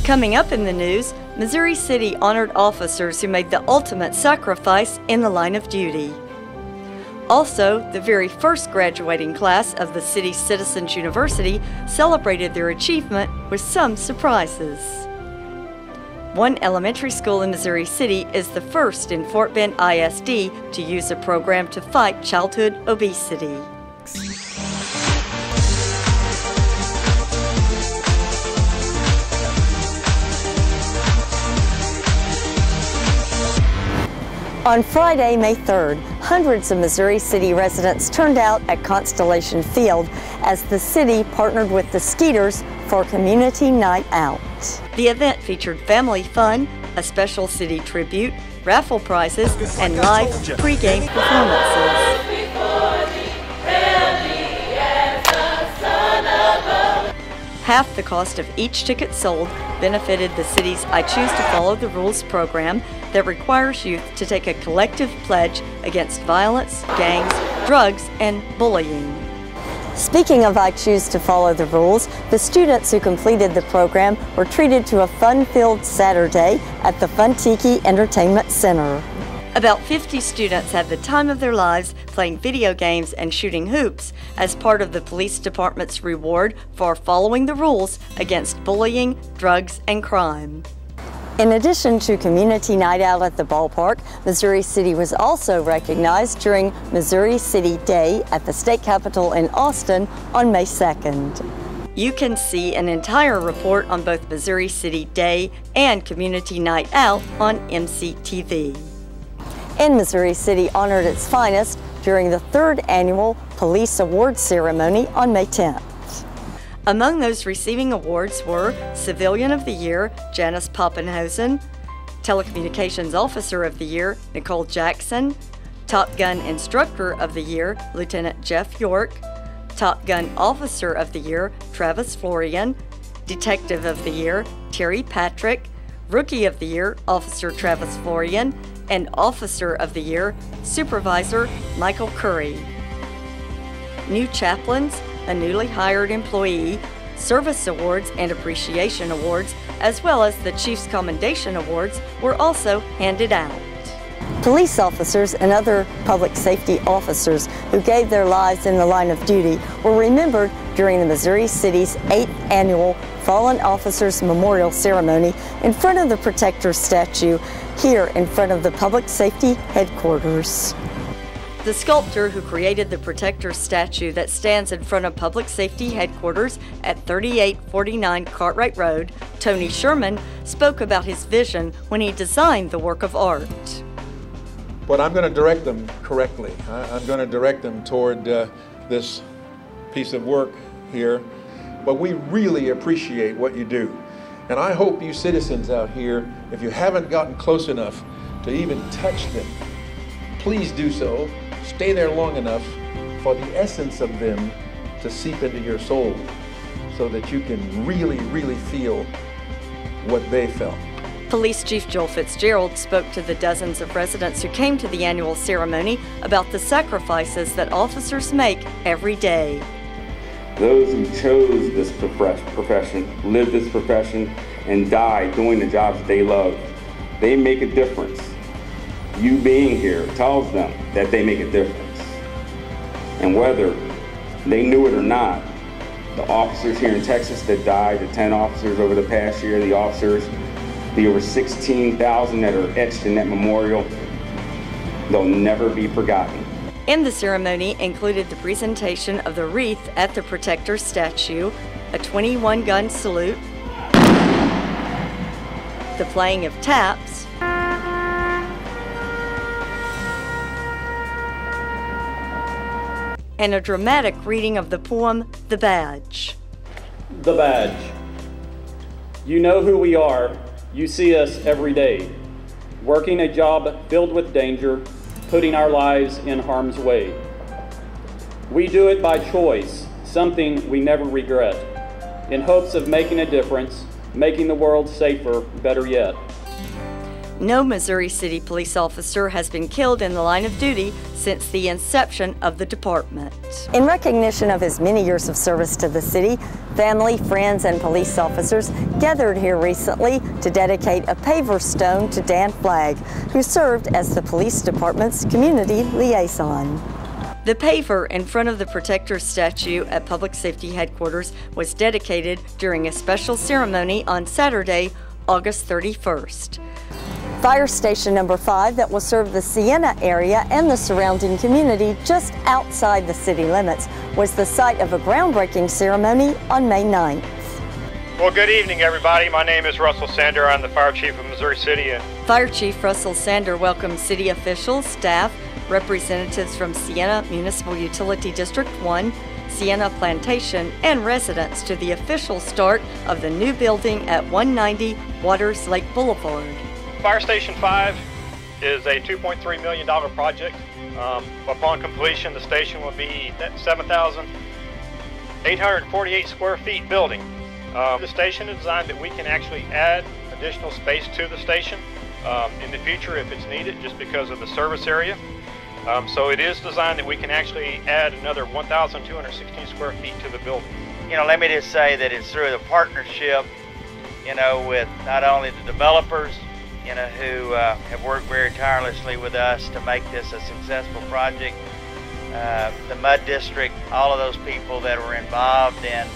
Coming up in the news, Missouri City honored officers who made the ultimate sacrifice in the line of duty. Also, the very first graduating class of the city's Citizens University celebrated their achievement with some surprises. One elementary school in Missouri City is the first in Fort Bend ISD to use a program to fight childhood obesity. On Friday, May 3rd, hundreds of Missouri City residents turned out at Constellation Field as the city partnered with the Skeeters for Community Night Out. The event featured family fun, a special city tribute, raffle prizes, and live pre-game performances. Half the cost of each ticket sold benefited the city's I Choose to Follow the Rules program that requires youth to take a collective pledge against violence, gangs, drugs, and bullying. Speaking of I Choose to Follow the Rules, the students who completed the program were treated to a fun-filled Saturday at the Fun-Tiki Entertainment Center. About 50 students had the time of their lives playing video games and shooting hoops as part of the police department's reward for following the rules against bullying, drugs, and crime. In addition to Community Night Out at the ballpark, Missouri City was also recognized during Missouri City Day at the state capitol in Austin on May 2nd. You can see an entire report on both Missouri City Day and Community Night Out on MCTV. And Missouri City honored its finest during the 3rd annual Police Awards ceremony on May 10th. Among those receiving awards were Civilian of the Year, Janice Poppenhusen, Telecommunications Officer of the Year, Nicole Jackson, Top Gun Instructor of the Year, Lieutenant Jeff York, Top Gun Officer of the Year, Travis Florian, Detective of the Year, Terry Patrick, Rookie of the Year, Officer Travis Florian, and Officer of the Year, Supervisor Michael Curry. New chaplains, a newly hired employee, service awards and appreciation awards, as well as the Chief's Commendation Awards were also handed out. Police officers and other public safety officers who gave their lives in the line of duty were remembered during the Missouri City's 8th annual Fallen Officers Memorial Ceremony in front of the Protector's statue here in front of the Public Safety Headquarters. The sculptor who created the Protector's statue that stands in front of Public Safety Headquarters at 3849 Cartwright Road, Tony Sherman, spoke about his vision when he designed the work of art. But I'm going to direct them correctly. I'm going to direct them toward this piece of work here. But we really appreciate what you do. And I hope you citizens out here, if you haven't gotten close enough to even touch them, please do so. Stay there long enough for the essence of them to seep into your soul so that you can really, really feel what they felt. Police Chief Joel Fitzgerald spoke to the dozens of residents who came to the annual ceremony about the sacrifices that officers make every day. Those who chose this profession, live this profession, and die doing the jobs they love, they make a difference. You being here tells them that they make a difference. And whether they knew it or not, the officers here in Texas that died, the 10 officers over the past year, the officers, the over 16,000 that are etched in that memorial, they'll never be forgotten. And the ceremony included the presentation of the wreath at the Protector's statue, a 21-gun salute, the playing of taps, and a dramatic reading of the poem, The Badge. The Badge. You know who we are. You see us every day, working a job filled with danger, putting our lives in harm's way. We do it by choice, something we never regret, in hopes of making a difference, making the world safer, better yet. No Missouri City police officer has been killed in the line of duty since the inception of the department. In recognition of his many years of service to the city, family, friends, and police officers gathered here recently to dedicate a paver stone to Dan Flagg, who served as the police department's community liaison. The paver in front of the Protector statue at Public Safety Headquarters was dedicated during a special ceremony on Saturday, August 31st. Fire Station number 5 that will serve the Siena area and the surrounding community just outside the city limits was the site of a groundbreaking ceremony on May 9th. Well, good evening, everybody. My name is Russell Sander. I'm the Fire Chief of Missouri City. Fire Chief Russell Sander welcomed city officials, staff, representatives from Siena Municipal Utility District 1, Siena Plantation, and residents to the official start of the new building at 190 Waters Lake Boulevard. Fire Station 5 is a $2.3 million project. Upon completion, the station will be 7,848 square feet building. The station is designed that we can actually add additional space to the station in the future if it's needed, just because of the service area. So it is designed that we can actually add another 1,216 square feet to the building. You know, let me just say that it's through the partnership, with not only the developers, who have worked very tirelessly with us to make this a successful project. The Mud District, all of those people that were involved in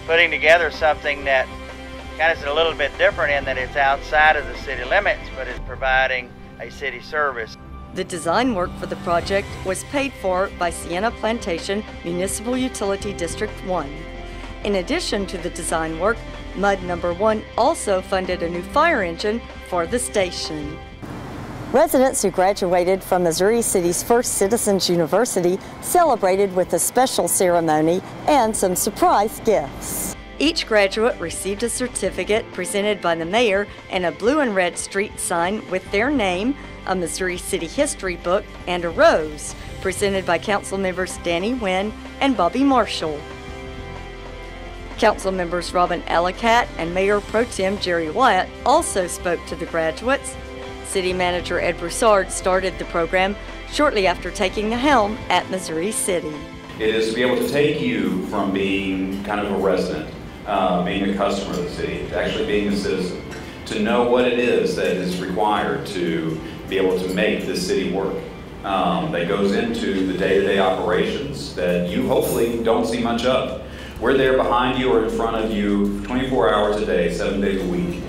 putting together something that kind of is a little bit different in that it's outside of the city limits, but is providing a city service. The design work for the project was paid for by Siena Plantation Municipal Utility District 1. In addition to the design work, MUD number 1 also funded a new fire engine for the station. Residents who graduated from Missouri City's first Citizens University celebrated with a special ceremony and some surprise gifts. Each graduate received a certificate presented by the mayor and a blue and red street sign with their name, a Missouri City history book, and a rose, presented by council members Danny Wynn and Bobby Marshall. Council members Robin Ellicat and Mayor Pro Tem Jerry Wyatt also spoke to the graduates. City Manager Ed Broussard started the program shortly after taking the helm at Missouri City. It is to be able to take you from being kind of a resident, being a customer of the city, to actually being a citizen, to know what it is that is required to be able to make this city work. That goes into the day-to-day operations that you hopefully don't see much of. We're there behind you or in front of you 24 hours a day, 7 days a week.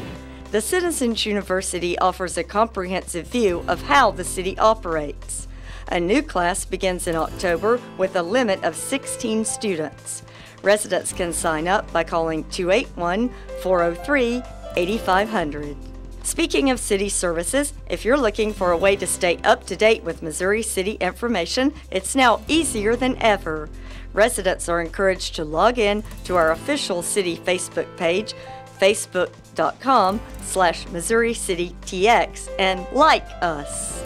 The Citizens University offers a comprehensive view of how the city operates. A new class begins in October with a limit of 16 students. Residents can sign up by calling 281-403-8500. Speaking of city services, if you're looking for a way to stay up to date with Missouri City information, it's now easier than ever. Residents are encouraged to log in to our official city Facebook page, facebook.com/MissouriCityTX, and like us.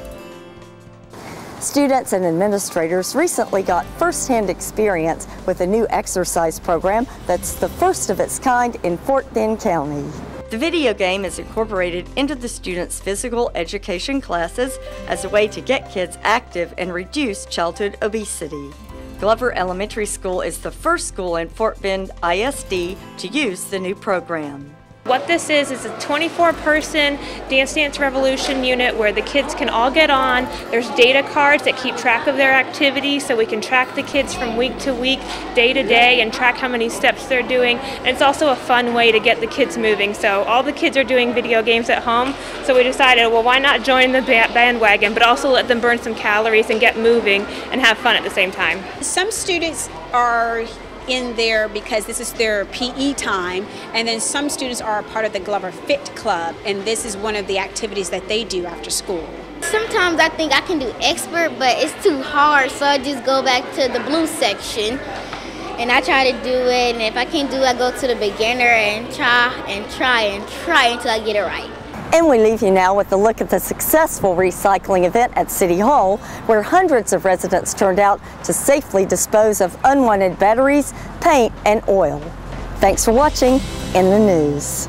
Students and administrators recently got first-hand experience with a new exercise program that's the first of its kind in Fort Bend County. The video game is incorporated into the students' physical education classes as a way to get kids active and reduce childhood obesity. Glover Elementary School is the first school in Fort Bend ISD to use the new program. What this is a 24-person Dance Dance Revolution unit where the kids can all get on. There's data cards that keep track of their activities so we can track the kids from week to week, day to day, and track how many steps they're doing. And it's also a fun way to get the kids moving. So all the kids are doing video games at home, so we decided, well, why not join the bandwagon, but also let them burn some calories and get moving and have fun at the same time. Some students are in there because this is their PE time, and then some students are a part of the Glover Fit Club, and this is one of the activities that they do after school. Sometimes I think I can do expert, but it's too hard, so I just go back to the blue section and I try to do it, and if I can't do it, I go to the beginner and try until I get it right. And we leave you now with a look at the successful recycling event at City Hall, where hundreds of residents turned out to safely dispose of unwanted batteries, paint, and oil. Thanks for watching In the News.